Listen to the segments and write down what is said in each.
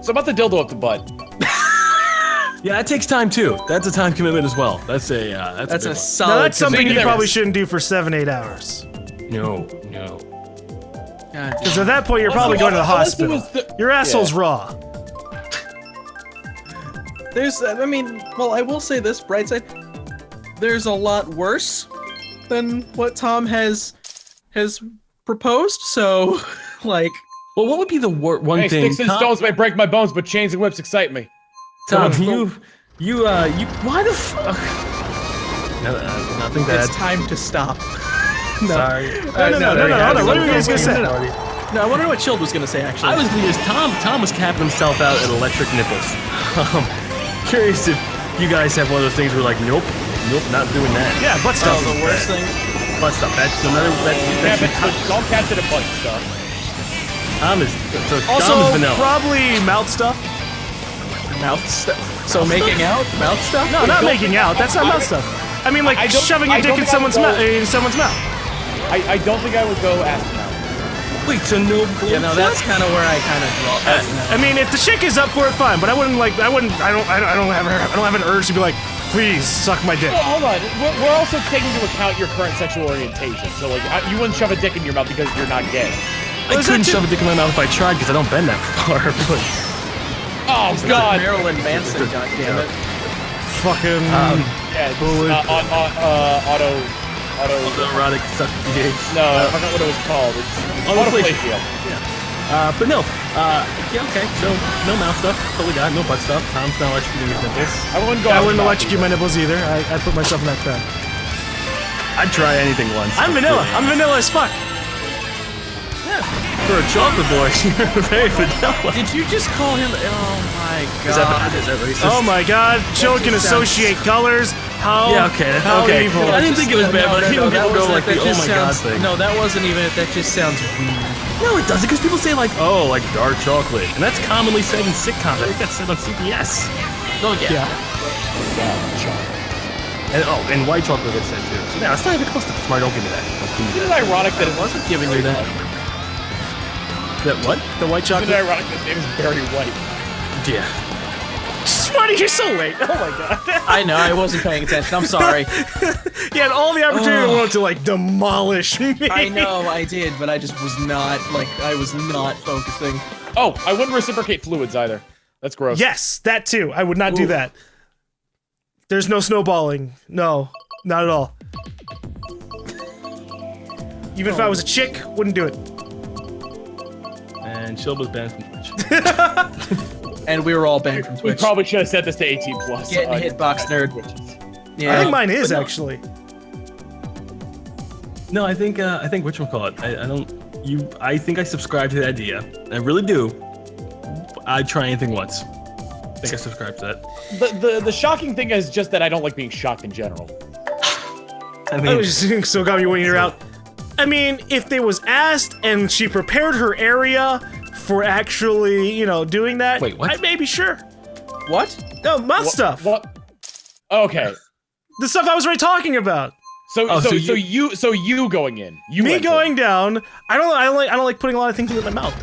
So about the dildo up the butt. Yeah, that takes time too. That's a time commitment as well. That's a That's a solid. Now, that's something you there probably is. shouldn't do for 7-8 hours. No. Because at that point, you're probably going to the hospital. Your asshole's raw. I mean, well, I will say this, bright side. There's a lot worse than what Tom has proposed. So, like, Well, what would be the one Hey, thing? sticks and stones may break my bones, but chains and whips excite me. Tom, you, why the fuck? No, nothing bad. it's time to stop. Sorry. No, hold on. What are you guys gonna say? No, I wonder what Chilled was gonna say, actually. I was because Tom was capping himself out at electric nipples. Curious if you guys have one of those things where like, nope, not doing that. Yeah, butt stuff. the worst thing. Butt stuff. That's another. Yeah, but don't catch it a bunch of stuff. Tom is Also, Tom is vanilla. probably mouth stuff. Mouth stuff. So making out? Mouth stuff? No, not making out. That's not mouth stuff. I mean, like shoving your dick in someone's mouth. I don't think I would go ass to mouth. Wait, so no. Yeah, no, that's kind of where I kind of draw. I mean, if the chick is up for it, fine. But I wouldn't like. I don't have an urge to be like, please suck my dick. Well, hold on. We're also taking into account your current sexual orientation. So like, you wouldn't shove a dick in your mouth because you're not gay. I couldn't shove a dick in my mouth if I tried because I don't bend that far. But Oh God. Marilyn Manson, goddammit. Fucking. Yeah, autoerotic suck pH. No, I forgot what it was called. It's autofellatio. But no. Yeah, okay. So no mouth stuff. Totally got it. No butt stuff. Tom's not electrocuting his nipples. I wouldn't go. I wouldn't electrocute my nipples either. I put myself in that crowd. I'd try anything once. I'm vanilla. I'm vanilla as fuck. For a chocolate boy, you're very vanilla. Did you just call him? Oh my God. Is that racist? Oh my God. Joe can just associate colors. How? Yeah, okay. How Okay. evil. I didn't think it was bad, but I didn't go like the oh my God thing. No, that wasn't even it. That just sounds weird. No, it doesn't, because people say like, oh, like dark chocolate, and that's commonly said in sitcoms. I think that's said on CBS. Oh yeah. And white chocolate is said too. So, yeah, it's not even close to smart. Don't give me that. Isn't it ironic that it Wasn't giving you that. That what? The white Isn't chocolate. it ironic that his name is Barry White? Yeah. Smarty, you're so late. Oh my God. I know. I wasn't paying attention. I'm sorry. He had all the opportunity in the world to like demolish me. I know I did, but I just was not I was not focusing. Oh, I wouldn't reciprocate fluids either. That's gross. Yes, that too. I would not do that. There's no snowballing. No, not at all. Even if I was a chick, wouldn't do it. And Shield was banned from Twitch. And we were all banned from We Twitch. probably should have said this to 18 plus. Getting hitbox nerd. Yeah. I think mine is actually. No, I think whatchamacallit. I think I subscribe to the idea. I really do. I'd try anything once. I think I subscribe to that. The shocking thing is just that I don't like being shocked in general. I I mean, was just thinking, so got me when you're out. I mean, if they was asked and she prepared her area for actually, you know, doing that, Wait, what? I may be sure. What? No, mouth stuff. What? Okay. The stuff I was already talking about. So Oh, so you going in. You Me went going down. I don't like putting a lot of things in my mouth.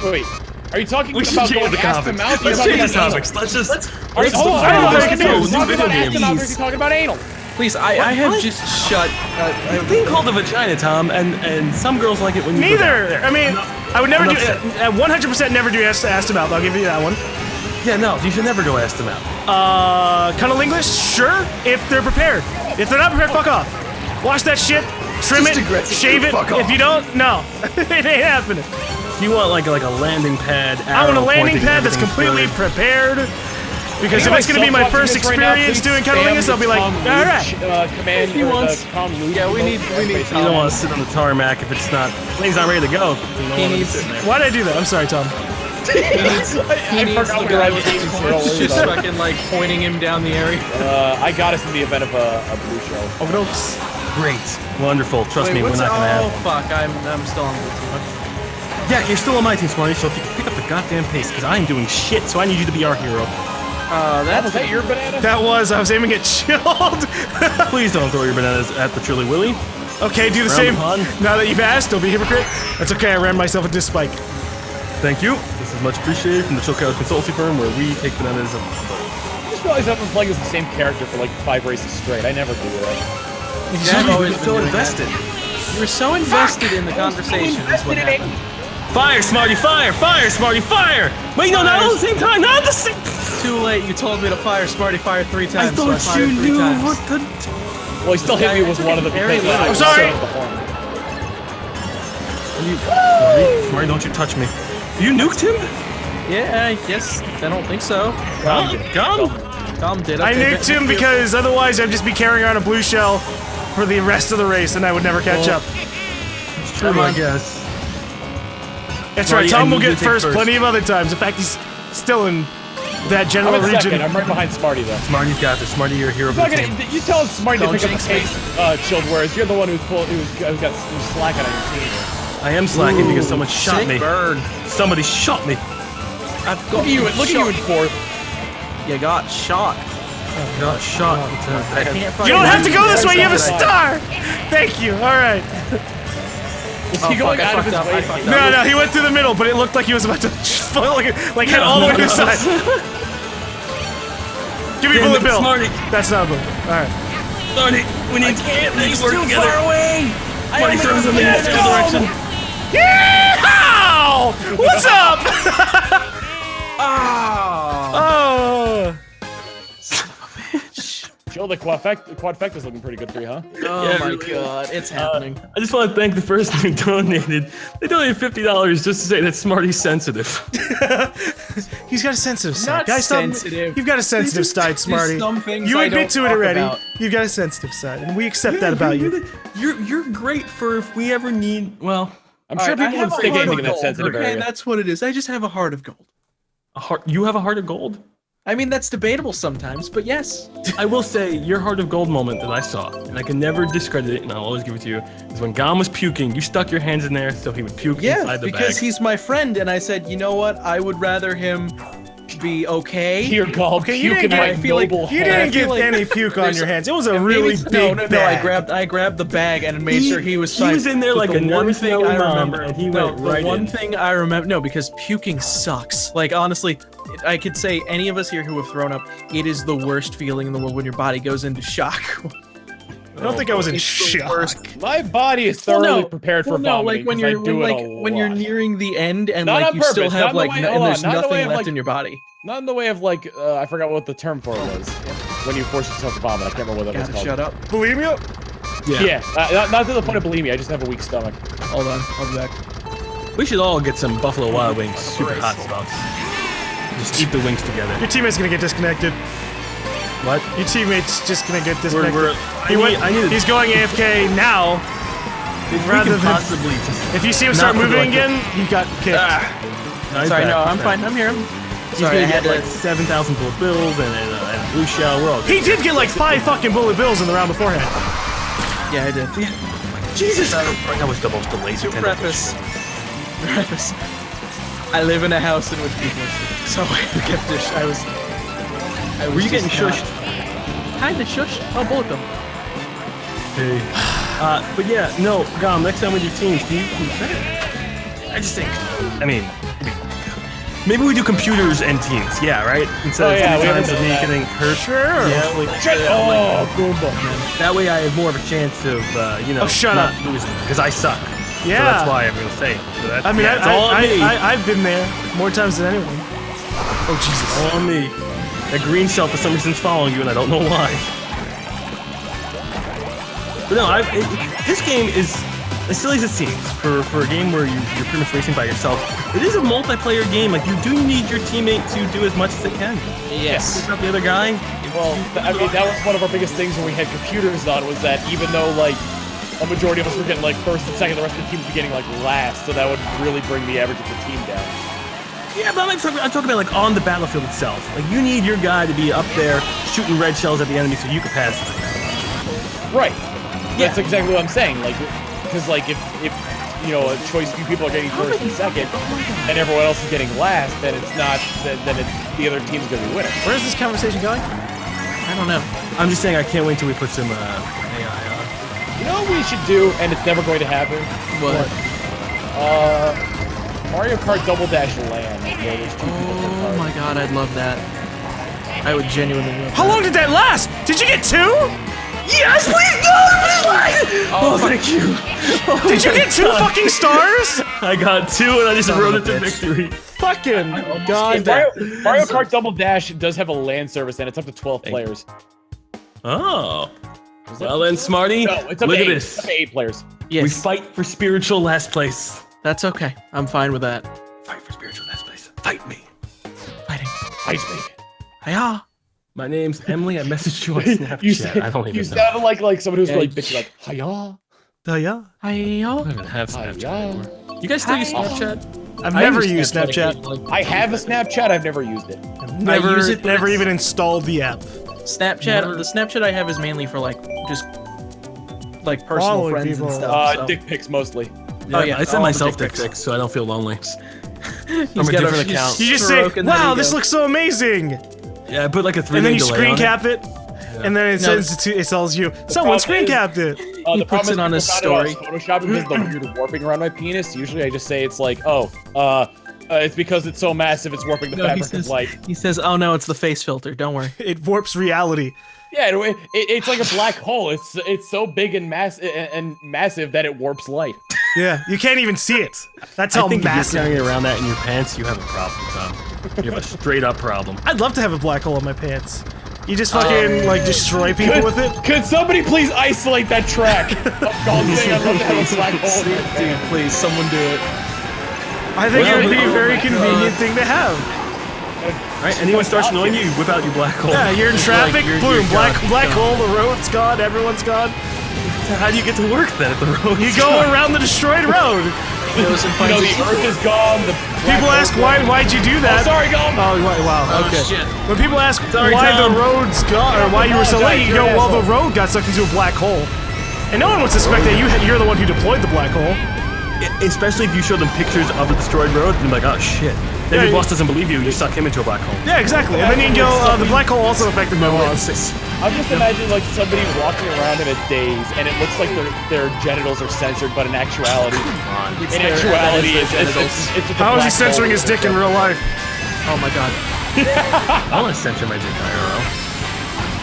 in. Wait. Are you talking we should about change going the ass to topics. mouth? Let's Are you change the talking about topics. anal? Let's just. Are you, hold on, I'm are very you confused. talking about Video ass to mouth or are you games. talking about anal? Please, I have just shut. A thing called the vagina, Tom, and some girls like it when you. put it out Neither. there. I mean, I would never I'm do. upset. 100% never do ass to mouth. I'll give you that one. Yeah, no, you should never go ass to mouth. Cunnilingus? Sure, if they're prepared. If they're not prepared, fuck off. Wash that shit, trim Just it, aggressive. shave it. Fuck off. If you don't, no. It ain't happening. You want like a landing pad. I want a arrow landing pointing, pad that's everything's completely good. prepared. Because if Anybody it's gonna be my self-watching first this right now, experience please doing spam cunnilingus, I'll be the like, Tom all right. Command He or wants- the Tom Luge Yeah, we need You don't want to sit on the tarmac if it's not. Thing's not ready to go. You don't He want to be needs- sitting there. Why'd I do that? I'm sorry, Tom. He needs forgot the we guy had with these the earlier, torch just though. fucking like pointing him down the area. I got us in the event of a blue show. Oh, no. Great, wonderful. Trust me, we're what's not gonna Oh have. fuck! I'm still on the team. Yeah, you're still on my team, Smarty. So if you can pick up the goddamn pace, because I am doing shit. So I need you to be our hero. Was that your banana? That was, I was aiming at Chilled. Please don't throw your bananas at the Trilly Willy. Okay, do the Round same. the pond. Now that you've asked, don't be a hypocrite. That's okay, I ran myself into Spike. Thank you. This is much appreciated from the SoCal consultancy firm where we take bananas of I just realized I've been playing as the same character for like 5 races straight. I never do that. Yeah, I've always You're been so doing invested. that. You were so invested in the conversation. Is what happened. Fire, Smarty, fire! Fire, Smarty, fire! Wait, no, not all at the same time! Not at the same Too late. You told me to fire Smarty Fire 3 I times. so thought fired you 3 knew times. what the... Well, he still hit me with one of the Very because little. I I'm sorry. was the horn. Smarty, don't you touch me. You nuked him? Yeah, I guess. I don't think so. Gum? Did. I Okay, nuked him because otherwise I'd just be carrying around a blue shell for the rest of the race and I would never catch up. It's true, I guess. That's Smarty, right, Tom I will need you get to take first first. plenty of other times. In fact, he's still in that I'm general in region. second. I'm right behind Smarty though. Smarty's got this. Smarty, you're a hero for the team. You tell Smarty to Don't pick up the jinx me. pace, Chilled, whereas you're the one who's slacking on your team. I am slacking because someone shot sick me. Burn. Somebody shot me. I've Look at you in 4th. You got shot. Got shot. I can't You don't have to go this way, you have a Sorry. star! Thank you, alright. Is he going out of his way? No, he went through the middle, but it looked like he was about to like head all the way to the side. Give me Damn bullet it, bill. Smarty. That's not a bullet. Alright. Smarty, we need to work too together. far away. Smarty, throw something in the other direction. Yeehaw! What's up? Ah. Oh. Chill, the quadfecta's looking pretty good for you, huh? Oh Yeah, my really. god, it's happening. I just want to thank the person who donated. They donated $50 just to say that Smarty's sensitive. He's got a sensitive side. Not Guys, stop- sensitive. You've got a sensitive side, Smarty. some things You I admit don't to it talk already. about. You've got a sensitive side, and we accept that about you. You're great for if we ever need. Well, I'm sure Alright, I people have would a stick heart anything of in that gold, sensitive okay, area. that's what it is. I just have a heart of gold. a heart. You have a heart of gold. I mean, that's debatable sometimes, but yes. I will say your heart of gold moment that I saw, and I can never discredit it, and I'll always give it to you, is when GaLm was puking. You stuck your hands in there so he would puke Yeah, inside the because bag. he's my friend, and I said, you know what? I would rather him be okay. Here, Gulp, Okay, you puke didn't in my get- feel like- noble You heart. didn't feel get like any puke on there's- your hands. It was a and really maybe- big no, bag. I grabbed the bag and made sure he was fine. He was in there But like the a one nervous thing Nelly I mom, remember, and he no, went the right one in. thing I remember, no, because puking sucks. Like honestly, I could say any of us here who have thrown up, it is the worst feeling in the world when your body goes into shock. I don't think I was in It's the shock. worst. My body is Well, thoroughly no. prepared for Well, no, vomiting like when 'cause I you're do it a when you're lot. nearing the end and Not like on you still purpose, have not in the like way- no, hold and on, there's not in the nothing way of, left like- in your body. Not in the way of like, I forgot what the term for it was. When you force yourself to vomit, I can't remember what that was Gotta called. shut up. Bulimia? Yeah, not to the point of bulimia. I just have a weak stomach. Hold on, I'll be back. We should all get some Buffalo Wild Wings super hot sauce. Just eat the wings together. Your teammate's gonna get disconnected. What? Your teammate's just gonna get disconnected. I need He's going AFK now. If we rather can than- possibly just. If you see him Not start for moving like again, he got kicked. No, he's Sorry, back, no, he's I'm back. fine. I'm here. He's Sorry, I gonna had get to. like 7,000 bullet bills and a blue shell. We're all good. He did get like 5 fucking bullet bills in the round beforehand. Yeah, I did. Jesus! That was the most delayed To attempt. preface. I live in a house in which people are sleeping, so I kept this. I was Were you getting just not- shushed? Kinda shushed. Oh, bullet bill. Hey. But yeah, no, GaLm, next time with your teams, can you I just think, I mean, maybe we do computers and teams, yeah, right? Instead Oh, of yeah, 3 we haven't times of done me that. getting hurt. Sure. Yeah, like, Oh, Goomba. that way I have more of a chance of, you know, Oh, shut not up. losing, because I suck. Yeah. So that's why I'm gonna say it. So that's, I mean, yeah, it's all on me. I've been there more times than anyone. Oh, Jesus. all on me. That green shell for some reason is following you, and I don't know why. But no, this game is as silly as it seems for a game where you're pretty much racing by yourself. It is a multiplayer game. Like, you do need your teammate to do as much as they can. Yes. Pick up the other guy. Well, I mean, that was one of our biggest things when we had computers on, was that even though, like, a majority of us were getting, like, first and second, the rest of the team would be getting, like, last, so that would really bring the average of the team down. Yeah, but I'm talking about like on the battlefield itself. Like, you need your guy to be up there shooting red shells at the enemy so you can pass. Right. That's exactly what I'm saying. Like, because, like, if you know, a choice few people are getting first and second, and everyone else is getting last, then it's not, then the other team's going to be winning. Where's this conversation going? I don't know. I'm just saying I can't wait till we put some AI on. You know what we should do, and it's never going to happen? What? Mario Kart Double Dash Land. Where there's 2 people per Oh card. my god, I'd love that. I would genuinely love How that. long did that last? Did you get 2? Yes, please, no! Oh, thank you. Did you get 2 fucking stars? I got 2 and I just Son wrote of it a to bitch. victory. Fucking Hey, god. Mario Kart Double Dash does have a LAN service, and it's up to 12 players. Oh. Well then, Smarty, No, it's up look to at 8. this. It's up to 8 players. Yes, We fight for spiritual last place. that's okay. I'm fine with that. Fight for spiritual last place. Fight me. Fighting. Fight me. Hiya. My name's Emily. I messaged you on Snapchat. You, said, I don't even you know. sounded like someone who's Yeah, like bitching, like, hiya. Yeah. I Hiya. don't even have Snapchat Hiya. anymore. You guys still use Hi. Snapchat? I've I never use used Snapchat. occasionally. I have a Snapchat, I've never used it. Never, use it, but never it's- even installed the app. Snapchat. The Snapchat I have is mainly for like just like personal Following friends people. and stuff. so. Dick pics mostly. Oh, yeah, I send all the myself dick dick pics so I don't feel lonely. He's from a got different account. You just say, stroke and there "Wow, you this go. looks so amazing," Yeah, I put like a 3 and then you delay screen on cap it, and then it No. says it tells you someone problem screen is- capped it. The He puts it on his story. Photoshop because of the weird warping around my penis. Usually I just say it's like, it's because it's so massive it's warping the No, he fabric of says, light. he says, "Oh no, it's the face filter. Don't worry." It warps reality. Yeah, it's like a black hole. It's so big and massive that it warps light. Yeah, you can't even see it. That's how I think if massive. you're carrying around that in your pants, you have a problem, Tom. You have a straight up problem. I'd love to have a black hole in my pants. You just fucking like destroy people with it. Could somebody please isolate that track? I'm saying I'd love to have a black hole in my Dude, pants. please, someone do it. I think Well, it would be a oh very my convenient God. thing to have. Right? Anyone starts annoying you, you whip out your black hole. Yeah, you're in It's traffic, like you're boom, black done. hole, the road's gone, everyone's gone. How do you get to work then if the road? You go around the destroyed road. Goes and You finds know, a the Earth is gone. The black People ask hole's gone. why'd you do Oh, that? sorry, GaLm. Oh, wow, okay. shit. When people ask Sorry, why Tom. the road's gone, or why you were so late, you go, You're an well, the asshole. road got sucked into a black hole. And no one would suspect that you're the one who deployed the black hole. Especially if you show them pictures of the destroyed road, they're like, oh shit. Then Yeah, your boss doesn't believe you, you suck him into a black hole. Yeah, exactly. And then you can go, the black hole also affected my loss. I'm just imagining like somebody walking around in a daze, and it looks like their genitals are censored, but in actuality, it's just a How is he black censoring hole. his dick in real life? Oh my god. I want to censor my dick IRL.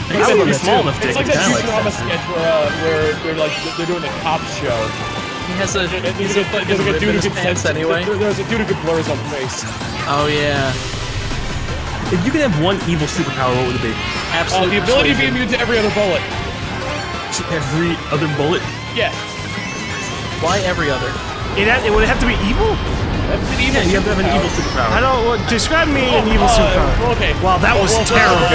I It's guess like- a small enough dick. It's like it's that kinda Futurama censored. sketch where they're doing the cops show. He has a. There's like a dude who his could pants censor. anyway. There's a dude who could blur his own face. Oh yeah. If you could have one evil superpower, what would it be? Absolute. The ability to be persuasion. immune to every other bullet. Every other bullet? Yes. Why every other? It would have to be evil? That's an evil Yeah, you have to have an evil I superpower. don't. Describe me an evil well, superpower. okay. Wow, that was terrible.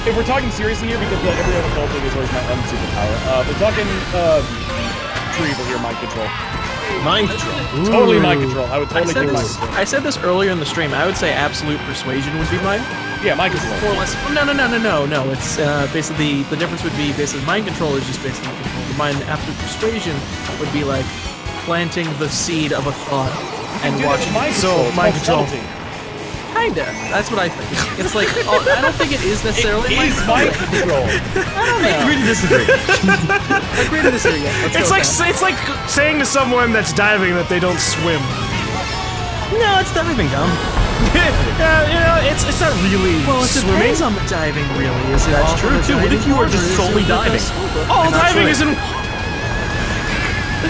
If we're talking seriously here, because the every other bullet thing is always my superpower. If we're talking tree over here, mind control. Mind control. Totally mind control. I would I totally said, take mind this, control. I said this earlier in the stream. I would say absolute persuasion would be mine. Yeah, mind control. More or less. No. It's basically the difference would be basically mind control is just basically control. Mine absolute persuasion would be like planting the seed of a thought and Dude, watching. mind it. control. So, mind It's control. subtlety. Kinda. That's what I think. It's like I don't think it is necessarily It is mind control. Agree to disagree. Agree to disagree. Let's It's go like with that. it's like saying to someone that's diving that they don't swim. No, it's diving down. Yeah, you know, it's not really Well, it swimming. depends on the diving, really. Is it That's all true, for the too. What if diving you were part, just or is solely it with diving? a scuba? All I'm not diving sure. isn't.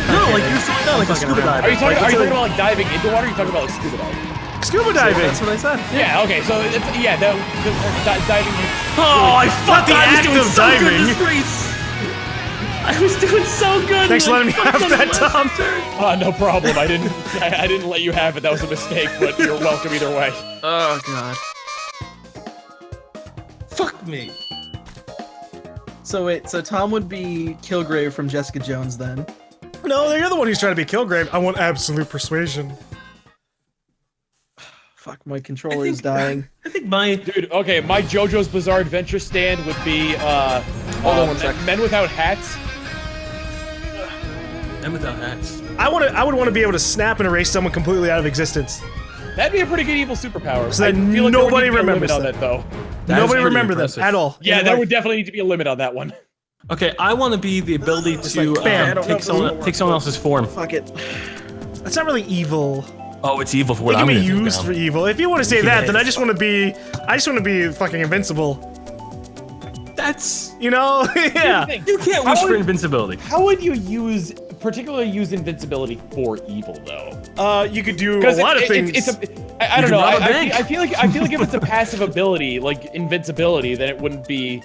No, like you're swimming down like a scuba diver. Are you talking? Like, Are you it's talking about like diving into water? Or are you talking about like scuba diving? Scuba diving. That's what I said. Yeah. Okay. So it's, yeah, diving. Oh, I Not the I was act doing of so good diving. this race. I was doing so good. Thanks for letting me have that, Tom. No problem. I didn't let you have it. That was a mistake. But you're welcome either way. Oh god. Fuck me. So wait, so Tom would be Kilgrave from Jessica Jones then? No, you're the one who's trying to be Kilgrave. I want absolute persuasion. Fuck, my controller is dying. I think my Dude, okay, my JoJo's Bizarre Adventure stand would be Hold on one sec. Men Without Hats. and without hats. I would want to be able to snap and erase someone completely out of existence. That'd be a pretty good evil superpower. So that I feel like there would nobody need to be a remembers limit on that. that though. That is Nobody pretty remember impressive. that at all. Yeah, In there life. would definitely need to be a limit on that one. Okay, I want to be the ability to like, bam. I don't know take if this is gonna someone else's form. Fuck it. That's not really evil. Oh, it's evil for what It I'm can gonna be do, used Gum. for evil. If you want to say that, then I just want to be fucking invincible. That's You know? Yeah. you can't wish for invincibility. How would you particularly use invincibility for evil though? You could do a lot of things. I don't can know. rob a I bank. feel like if it's a passive ability like invincibility, then it wouldn't be.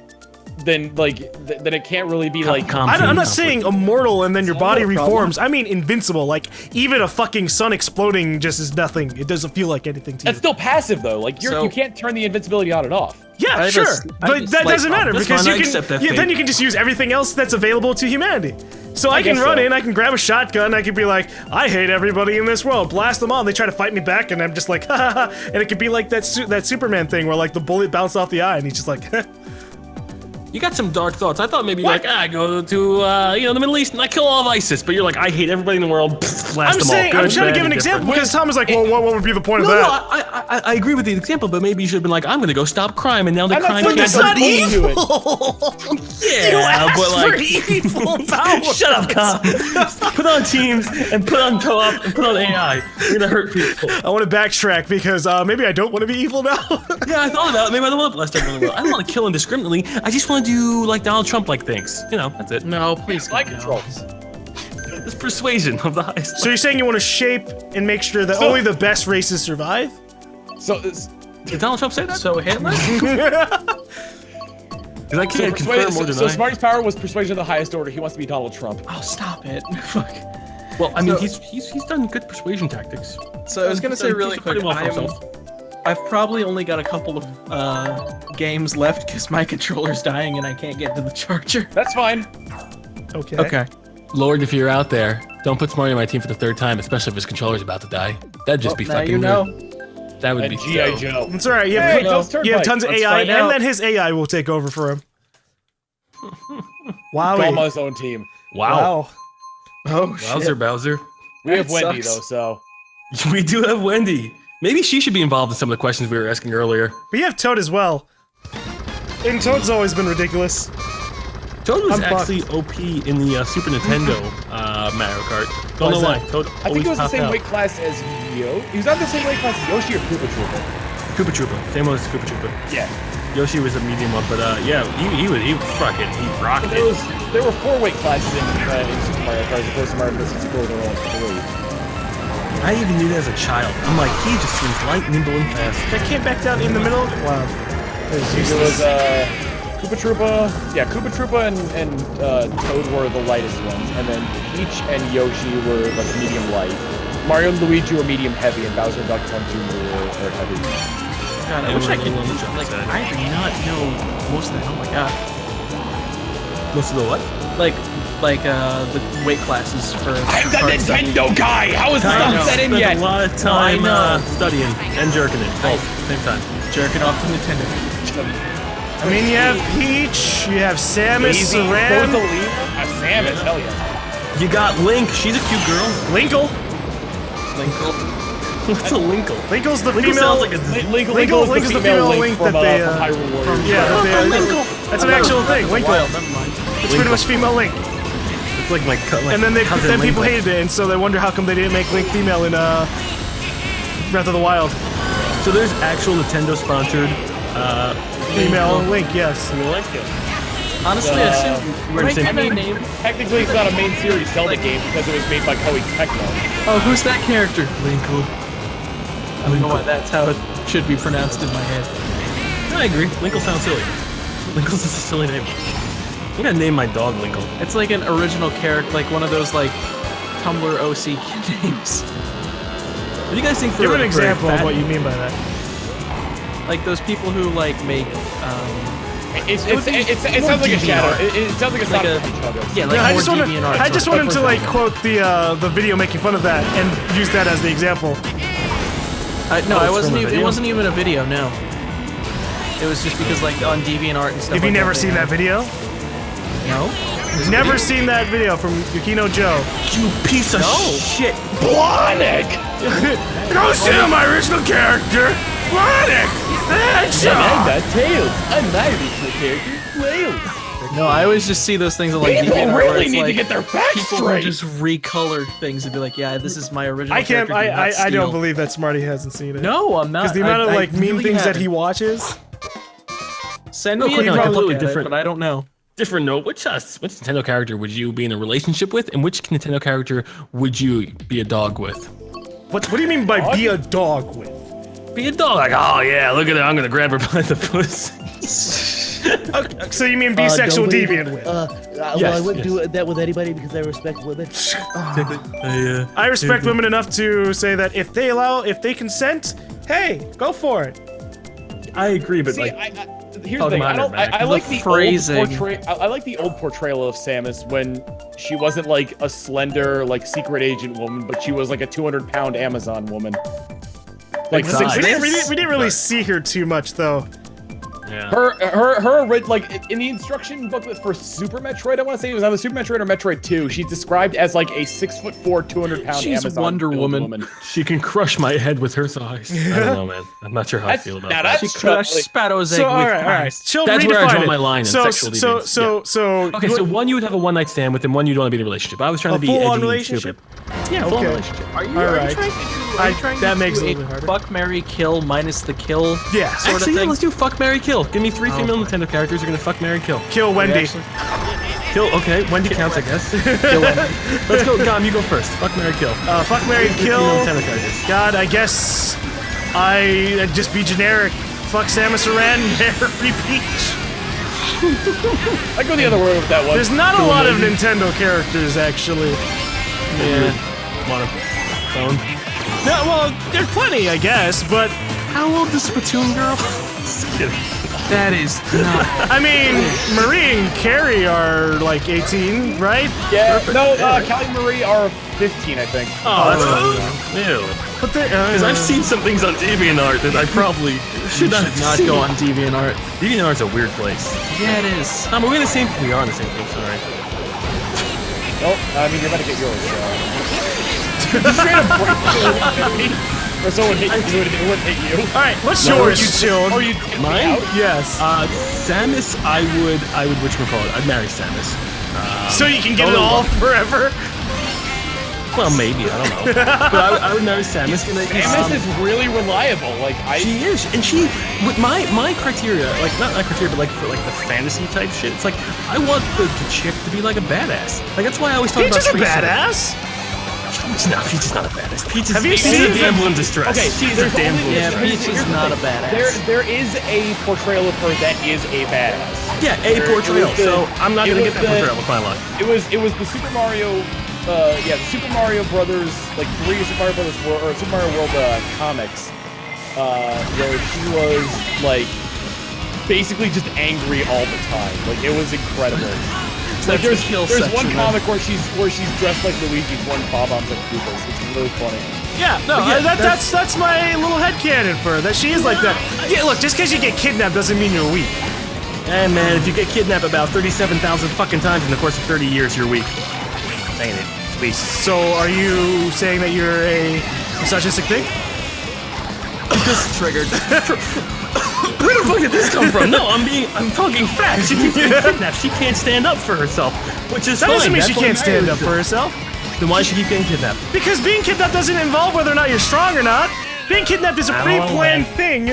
Then it can't really be like. I'm not saying immortal and then your body reforms. I mean invincible. Like even a fucking sun exploding just is nothing. It doesn't feel like anything to you. That's still passive though. Like you can't turn the invincibility on and off. Yeah, sure, but that doesn't matter That's because fine, I you accept that can. Yeah, fate. then you can just use everything else that's available to humanity. So I can guess run so. in, I can grab a shotgun, I can be like, I hate everybody in this world, blast them all. And they try to fight me back, and I'm just like, ha ha ha. And it could be like that Superman thing where like the bullet bounced off the eye, and he's just like. You got some dark thoughts. I thought maybe like I go to the Middle East and I kill all of ISIS, but you're like I hate everybody in the world. Blast them all. I'm trying to give an example because Tom was like, well, what would be the point of No, that? I agree with the example, but maybe you should have been like, I'm gonna go stop crime, and now the I'm not crime saying can't that's not go- evil. Yeah, but like, evil power. shut up, cop. Put on teams and put on co-op and put on AI. You're gonna hurt people. I want to backtrack because maybe I don't want to be evil now. Yeah, I thought about it. Maybe I don't want to blast everyone in the world. I don't want to kill indiscriminately. I just want to do like Donald Trump-like things. You know, that's it. No, please. Mind no. controls. It's persuasion of the highest. So you're saying you want to shape and make sure that only the best races survive? So Did Donald Trump say that? So Hitler? Because I can't confirm or deny. so Smarty's power was persuasion of the highest order. He wants to be Donald Trump. Oh, stop it. Fuck. Well, I mean, So- he's done good persuasion tactics. So I was gonna say really He's pretty quick, well for himself. I've probably only got a couple of games left because my controller's dying and I can't get to the charger. That's fine. Okay. Lord, if you're out there, don't put Smarty on my team for the third time, especially if his controller's about to die. That'd just be Now fucking you know. rude. That would And be G.I. so- Joe. It's alright, you Hey, have, Joe's turn you have bike. tons of Let's AI, find and out. then his AI will take over for him. Wow. Gollum on his own team. Wow. Oh shit. Bowser, Bowser. We have That Wendy sucks. though, so We do have Wendy. Maybe she should be involved in some of the questions we were asking earlier. But you have Toad as well. And Toad's always been ridiculous. Toad was I'm fucked. actually OP in the Super Nintendo Mario Kart. Don't know why. Toad I think he was the always same popped weight class as Yo. He was not the same weight class as Yoshi or Koopa Troopa. out. Koopa Troopa. Same as Koopa Troopa. Yeah. Yoshi was a medium one, but yeah, he was fucking, he rocked There it. were 4 weight classes in Super Mario Kart as opposed to Mario Kart 64. There were only 3. I even knew that as a child. I'm like, he just seems light, nimble, and fast. That came back down in the middle? Wow. It was Koopa Troopa. Yeah, Koopa Troopa and Toad were the lightest ones, and then Peach and Yoshi were like medium light. Mario and Luigi were medium heavy, and Bowser and Donkey Kong Jr. were heavy. God, I They wish were I could. a little on the jump Like, side. I do not know most of the. Oh my god. Most of the what? Like the weight classes for. I'm the kart stuff. Nintendo guy. How is this I not know. set in Spent yet? a lot of time I know. studying and jerking it. Both, same time. Jerking off to Nintendo. I mean, you have Peach, you have Samus, Easy. Saran, Rosalina, Samus. Hell yeah. You got Link. She's a cute girl. Linkle. What's a Linkle? Linkle's the Linkle female. sounds like a Link Linkle's is the female Link from that they, Hyrule Warriors. Yeah, that's an actual thing. Linkle. Never mind. It's pretty much female Link. It's like my And then cousin people Link. hated it, and so they wonder how come they didn't make Link female in Breath of the Wild. So there's actual Nintendo sponsored Female Link, yes. Honestly, I assume we're right, the same- I mean, Technically, it's not a main series Zelda game because it was made by Koei Tecmo. oh, who's that character? Linkle. I don't know why that's how it should be pronounced in my head. I agree. Linkle sounds silly. Linkle's just a silly name. I'm gonna name my dog Linkle. It's like an original character, like one of those like Tumblr OC names. What do you guys think for Give an for a example of fat- what you mean by that. Like those people who like make It would be sounds more like a deviant shadow. art. It sounds like a Like Sonic a- Hedgehog. yeah, like Yeah, I more just want deviant art. I just sort want of him to like person. quote the video making fun of that and use that as the example. No, it's it wasn't. from a It video? wasn't even a video. No. It was just because like on DeviantArt and stuff. Have you like never they seen had- that video? No. Never seen that video from Yukino Joe. You piece of shit. Blonic! Go see my original character, Sonic. I'm not Tails. I'm my original character, Wales. No, I always just see those things on like People DeviantArt where really it's need to like get their facts people who straight. just recolor things and be like, yeah, this is my original. I can't. character, do not I don't steal. believe that Smarty hasn't seen it. No, I'm not. Because the amount of I like mean really things that he haven't. watches. Send Real me quick, a on a look completely at it, different- but I don't know. Different note, which Nintendo character would you be in a relationship with, and which Nintendo character would you be a dog with? What do you mean by be a dog with? Be a dog, like, oh yeah, look at her, I'm gonna grab her by the pussy. So you mean be sexual nobody- deviant with? Well, I wouldn't do that with anybody because I respect women. I respect women enough to say that if they consent, hey, go for it. I agree, but See, like, here's the thing. I like the phrasing. old I like the old portrayal of Samus when she wasn't like a slender, like secret agent woman, but she was like a 200-pound Amazon woman. Like God. six. We didn't really see her too much though. yeah. Her like in the instruction booklet for Super Metroid, I want to say it was on the Super Metroid or Metroid 2. She's described as like a 6'4", 200-pound She's Amazon Wonder build Woman. She can crush my head with her size. I don't know, man. I'm not sure how I feel about now that. that's She crushed Sparrow's egg So with all right. Christ. Chill. That's where I redefine draw it. my line in sexual deviance. So Okay, so one you would have a one-night stand with, and one you'd want to be in a relationship. I was trying A to be full-on edgy relationship? and stupid. Yeah, full-on Okay. relationship. Are you Alright. trying to do? Are you trying that to makes do it a little bit harder. Fuck, marry, kill minus the kill. Yeah. Sort of Actually, yeah, thing? let's do fuck, marry, kill. Give me 3 female Nintendo characters who are gonna fuck, marry, kill. Kill Wendy. Actually- Kill, okay, Wendy counts, I guess. Kill Wendy. Let's go, GaLm, you go first. Fuck, marry, kill. Fuck, marry, Three kill. female Nintendo characters. God, I guess I'd just be generic. Fuck Samus Aran, marry Peach. I go the other way with that one. There's not a lot of Nintendo characters actually. Yeah. A lot of phone. No, well, there's plenty, I guess, but How old is Splatoon girl? Just kidding. That is not. I mean, Marie and Carrie are like 18, right? Yeah, no, Callie and Marie are 15, I think. Oh, that's fun. Ew. But they, Because I've seen some things on DeviantArt that I probably should not Go on DeviantArt. DeviantArt's a weird place. Yeah, it is. We're in the same. We are in the same place. Sorry. Nope, I mean, you're about to get yours, so. Did you straight up break the or someone hit you, it wouldn't hit you. All right, what's No, yours, you- Chilled? Or you tip me Mine? out. Yes. Samus, I would whatchamacallit, I'd marry Samus. So you can get it all forever. Well, maybe, I don't know. But I would marry Samus. Samus is really reliable. Like, She is, and she, with my criteria, like not criteria, but like for like the fantasy type shit, it's like I want the chick to be like a badass. Like that's why I always talk Peach about is a Teresa. badass. Peach is not a badass. Peach is, Have you Peach seen is a the- damsel in distress. Okay, she's a there's damsel in only- Yeah, distress. Peach is not a badass. there is a portrayal of her that is a badass. Yeah, a portrayal. So I'm not gonna it get was that portrayal with my luck. It was the Super Mario, the Super Mario Brothers, like 3 Super Mario Brothers World, or Super Mario World comics, where she was like basically just angry all the time. Like it was incredible. Like That's there's the kill one section, comic where she's dressed like Luigi, one bob-ombs like Koopas. It's really funny. Yeah, no, that's my little headcanon for her, that she is like that. Yeah, look, just because you get kidnapped doesn't mean you're weak. Hey man, if you get kidnapped about 37,000 fucking times in the course of 30 years, you're weak. Saying it. Sweet. So are you saying that you're a misogynistic pig? Just triggered. Where the fuck did this come from? No, I'm talking facts. She keeps getting kidnapped. She can't stand up for herself, which is That doesn't mean That's she why can't stand up marriage- for herself. Then why does she keep getting kidnapped? Because being kidnapped doesn't involve whether or not you're strong or not. Being kidnapped is a I don't know, pre-planned man. thing.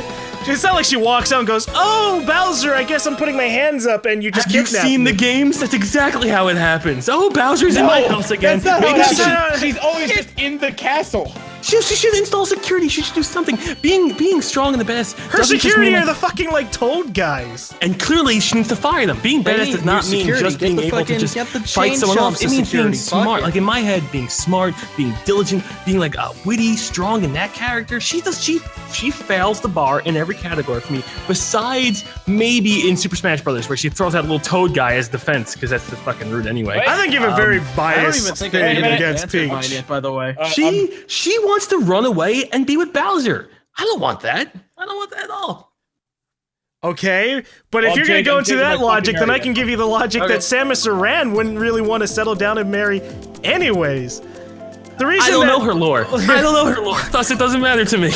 It's not like she walks out and goes, "Oh, Bowser, I guess I'm putting my hands up," and you just Have you kidnap seen me. the games? That's exactly how it happens. Oh, Bowser's in my house again. That's not how Maybe it she should, happens. She's always just in the castle. she should install security. She should do something. Being strong and the best. Her doesn't just security mean are the fucking like toad guys. And clearly, she needs to fire them. Being badass need does not new mean security. just Get being the able to fucking- just get the fight chain someone chomps off. to It means being security. Fuck smart. it. Like in my head, being smart, being diligent, being like witty, strong in that character. She fails the bar in every category for me. Besides maybe in Super Smash Brothers, where she throws out a little toad guy as defense because that's just fucking rude anyway. I think you have a very I don't biased even think opinion I against answered mine Peach. yet, by the way. She wants to run away and be with Bowser. I don't want that. I don't want that at all. Okay, but if Well, you're gonna Jake, go I'm into taking that my logic, fucking then I area. can give you the logic Okay. that Samus Aran wouldn't really want to settle down and marry anyways. The reason I don't know her lore. I don't know her lore, thus it doesn't matter to me.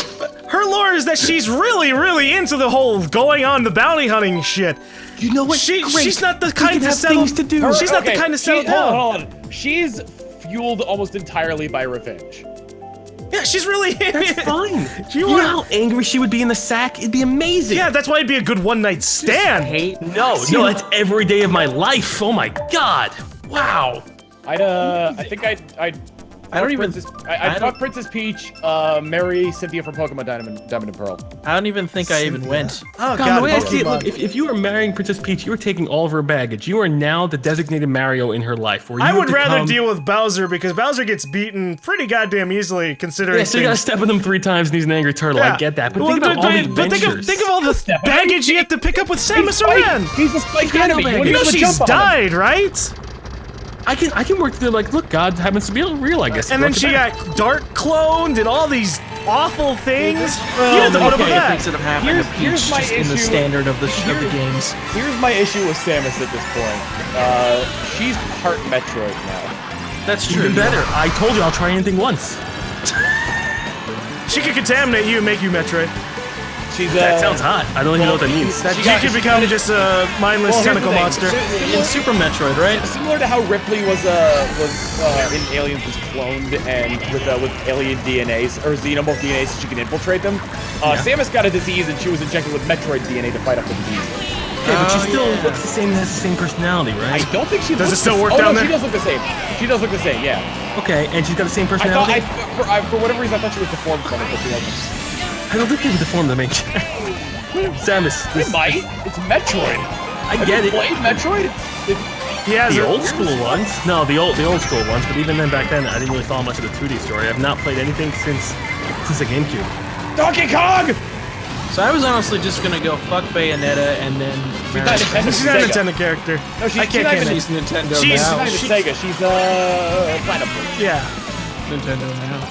Her lore is that she's really, really into the whole going on the bounty hunting shit. You know what? She's not the kind to settle. Things to do. She's not the kind to settle down. Hold on. She's fueled almost entirely by revenge. Yeah, she's really. That's fine. You know how angry she would be in the sack? It'd be amazing. Yeah, that's why it'd be a good one-night stand. No, that's every day of my life. Oh my god. Wow. I thought Princess Peach, marry Cynthia from Pokemon Diamond and Pearl. I don't even think I even went. Oh God, the way I see it, look, if you were marrying Princess Peach, you were taking all of her baggage. You are now the designated Mario in her life. I would rather deal with Bowser because Bowser gets beaten pretty goddamn easily considering. Yeah, so you gotta step with him 3 times and he's an angry turtle. Yeah. I get that. But think about all the adventures. Think of all the baggage you have to pick up with Samus Aran. He's a spike enemy. You know she's died, right? I can work through like, look, God happens to be real, I guess. And then she got Dart cloned and all these awful things. You have to put up with that. Instead of having a Peach just in the standard of the games. Here's my issue with Samus at this point. She's part Metroid now. That's true. Even better. I told you I'll try anything once. She could contaminate you and make you Metroid. That sounds hot. I don't even know what that means. She could become just a mindless tentacle monster. In Super Metroid, right? Similar to how Ripley was in Aliens was cloned and with alien DNAs or xenomorph DNAs so she can infiltrate them. Samus got a disease and she was injected with Metroid DNA to fight off the disease. Okay, but she still looks the same and has the same personality, right? I don't think she does. It still work down there? She does look the same. She does look the same. Yeah. Okay, and she's got the same personality. For whatever reason, I thought she was deformed from it, but she wasn't. I don't think people deform the main Samus. It might. It's Metroid. I get it. Played Metroid? The old school ones? No, the old school ones. But even then, back then, I didn't really follow much of the 2D story. I've not played anything since the GameCube. Donkey Kong! So I was honestly just gonna go fuck Bayonetta and then. She's not a Nintendo character. No, I can't canon. She's Nintendo She's now. not even Sega. She's Platinum. Yeah. Nintendo now.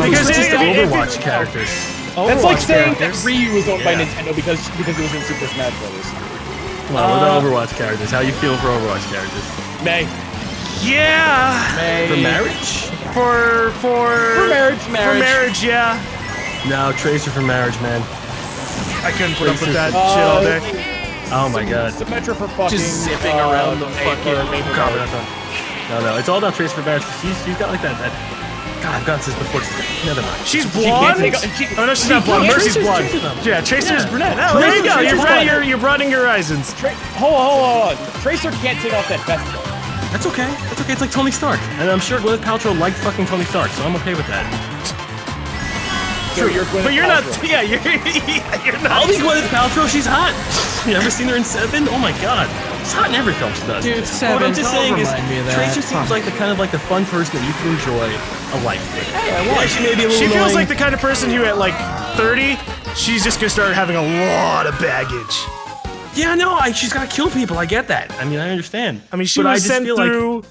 Because it's just the Overwatch characters. That's like saying that Ryu was owned by Nintendo because it was in Super Smash Bros. Well, what about Overwatch characters? How you feel for Overwatch characters? May. Yeah. May. For marriage? For marriage. For marriage, yeah. No, Tracer for marriage, man. I couldn't put up with that shit all day. Oh my god. Symmetra for fucking. Just zipping around the fucking. No, it's all about Tracer for marriage. She's got like that. God, I've gotten this before. Never mind. She's blonde? Oh no, she's not blonde. Mercy's blonde. Yeah, Tracer's brunette. Oh, there you go. You're broadening your horizons. Hold on. Tracer can't take off that vest though. That's okay. That's okay. It's like Tony Stark. And I'm sure Gwyneth Paltrow liked fucking Tony Stark, so I'm okay with that. So but you're not. Yeah, you're not. I'll be Gwyneth Paltrow. She's hot. You ever seen her in Seven? Oh my god. She's hot in every film she does. Dude, Seven. What I'm just saying is, Tracer Tracer seems like the kind of like the fun person that you can enjoy a life with. Yeah, she may be a little She feels annoying. like the kind of person who at like 30, she's just gonna start having a lot of baggage. Yeah, no, she's gotta kill people. I get that. I mean, I understand. I mean, she But I was just sent feel through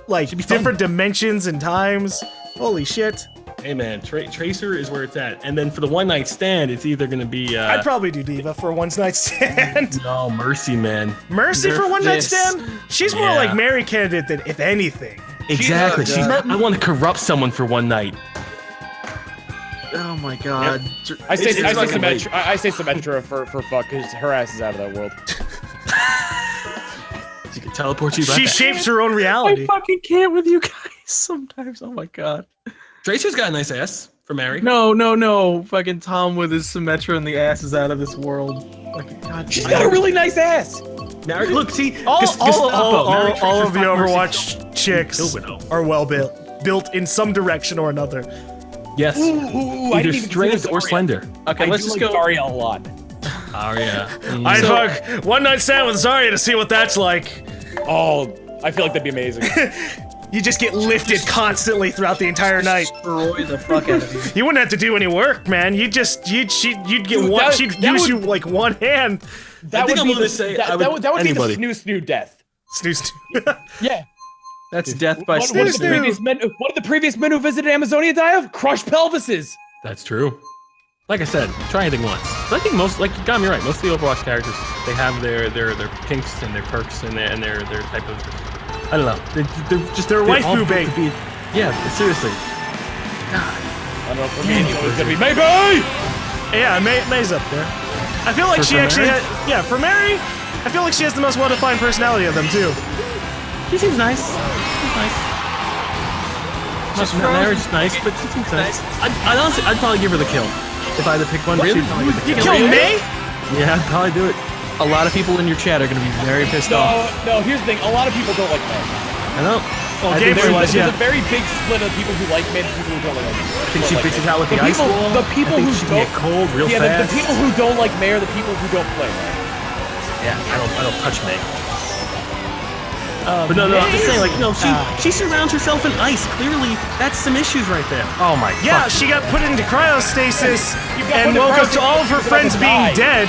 like Should be fun. different dimensions and times. Holy shit. Hey man, Tracer is where it's at. And then for the one night stand, it's either gonna be I'd probably do Diva for a one night stand. no, Mercy, man. Mercy for one night stand? She's more Yeah. like Mary candidate than if anything. Exactly. I want to corrupt someone for one night. Oh my god. I say fucking late. Symmetra for fuck because her ass is out of that world. She can teleport you back. She shapes her own I reality. fucking can't with you guys sometimes. Oh my god. Tracer's got a nice ass for Mary. No. Fucking Tom with his Symmetra and the ass is out of this world. Like, god. She's got a really nice ass. Mary, look, see, All of the Mercy, Overwatch chicks are well built in some direction or another. Yes. Ooh, I Either didn't even strength see or this slender. Okay, let's just go. Zarya a lot. Zarya. I'd fuck one night stand with Zarya to see what that's like. Oh, I feel like that'd be amazing. You just get lifted constantly throughout the entire night. Destroy the fuck out of you. You wouldn't have to do any work, man. You'd get one. She'd use you like one hand. That would be the snoo death. Snooze. Yeah. That's death by What did the previous men who visited Amazonia die of? Crushed pelvises. That's true. Like I said, try anything once. But I think most, like GaLm, you're right. Most of the Overwatch characters, they have their kinks and their perks and their type of, I don't know. They're waifu bait. Yeah, seriously. I don't know, for me, it's always gonna be Maybe! Yeah, May's up there. I feel like she actually had, yeah, for Mary, I feel like she has the most well-defined personality of them, too. She seems nice. She's nice. Not marriage is nice, but she seems nice. I'd honestly, I'd probably give her the kill. If I had to pick one, Really? she'd probably get the You kill. killed May? Yeah, I'd probably do it. A lot of people in your chat are gonna be very pissed off. No, here's the thing. A lot of people don't like May. I know. Well, I think gameplay-wise, There's yeah. a very big split of people who like May and people who don't like May. I think she bitches out with the ice wall. The people I think who she can don't get cold real yeah, fast. the people who don't like May are the people who don't play May. Yeah, I don't touch May. But no, I'm just saying, like, you know, she surrounds herself in ice. Clearly, that's some issues right there. Oh my god. Yeah, she got put into cryostasis got and put into woke up to cryostasis all of her because friends of being die. dead.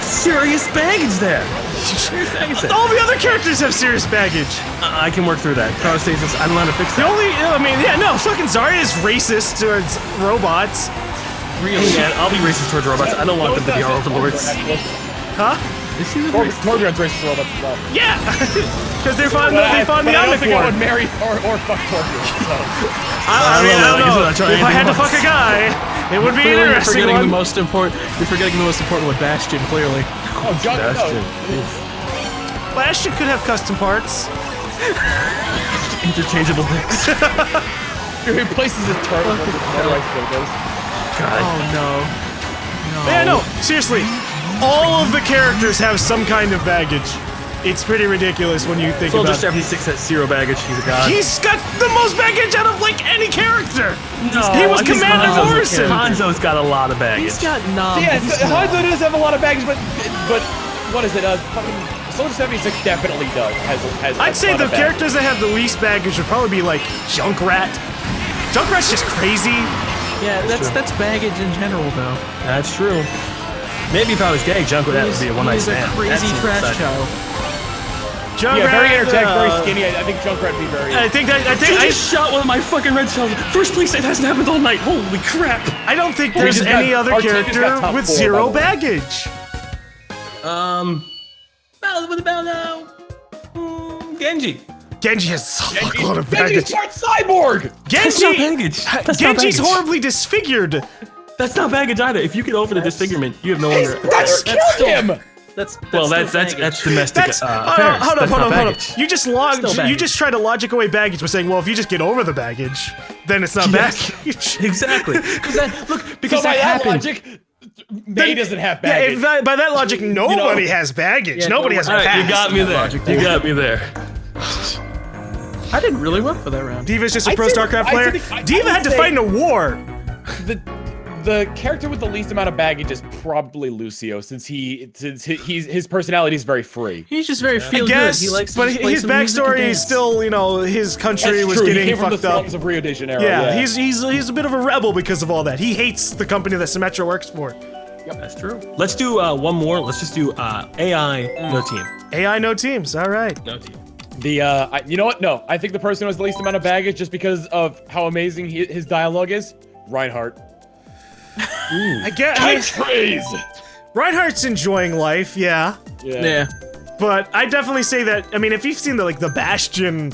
Serious baggage there. Serious baggage there. All the other characters have serious baggage. I can work through that. Cryostasis, I don't know how to fix The that. only, I mean, yeah, no, fucking Zarya is racist towards robots. Really? Yeah, I'll be racist towards robots. I don't want them to be our overlords. Huh? Is she the Torbjorn's racist robots as well. Yeah! Because they found But the I don't think I Omnic would War. marry or fuck Torbjorn. So. I mean, I don't know. I'll try If I had to anything fuck a guy, it would be an Clearly, you're interesting forgetting one. the most important. You're forgetting the most important one, Bastion. Clearly. Oh, John, Bastion. no. Bastion could have custom parts. Interchangeable dicks. He replaces his turtle with motorized dildos. God. Oh no. Yeah, no, seriously. All of the characters have some kind of baggage. It's pretty ridiculous when you think Soldier about it. 76 has zero baggage. He's a god. He's got the most baggage out of, like, any character! No, He was I think Commander Hanzo's a Morrison. character. Hanzo's got a lot of baggage. He's got nom. Yeah, He's Hanzo does have a lot of baggage, but what is it? Fucking Soldier 76 definitely does. Has I'd a say ton the of baggage. characters that have the least baggage would probably be, like, Junkrat. Junkrat's just crazy. Yeah, that's baggage in general, though. That's true. Maybe if I was gay, Junk would be a one-night He's a stand. crazy That's trash child. Junkrat, Yeah, very energetic, very skinny. I think Junkrat would be very. I think I just shot one of my fucking red cells. First place, it hasn't happened all night. Holy crap. I don't think We there's just got- any other our team just got character top with 4, zero by the way. baggage. Genji. Genji has a fuckload of baggage. Genji's part cyborg. That's not baggage. That's not Genji's baggage. horribly disfigured. That's not baggage either. If you get over the disfigurement, you have no longer. That's killed him. That's That's domestic That's affairs. hold up, That's hold not up, hold up. baggage. You just Still baggage. try to logic away baggage by saying, well, if you just get over the baggage, then it's not Yes. baggage. Exactly. Because So by that that happened. logic, May doesn't have Yeah, baggage. if by that logic, nobody has baggage. Yeah, Nobody has a All right, pass. you got me there. You got me there. I did really well for that round. Diva's just a I'd pro say- StarCraft I'd player. say- I Diva would had to say- fight in a war. The character with the least amount of baggage is probably Lucio, since his personality is very free. He's just very I feel guess, good. He likes to but just play his some music and backstory is dance. still, you know, his country That's was true. He getting came from the fucked up. slums of Rio de Janeiro. Yeah, he's a bit of a rebel because of all that. He hates the company that Symmetra works for. That's true. Let's do one more. Let's just do AI, no team. AI no teams. All right. No team. You know what? No, I think the person who has the least amount of baggage, just because of how amazing his dialogue is, Reinhardt. I guess Trees. Reinhardt's enjoying life. Yeah. Yeah. But I definitely say that. I mean, if you've seen the Bastion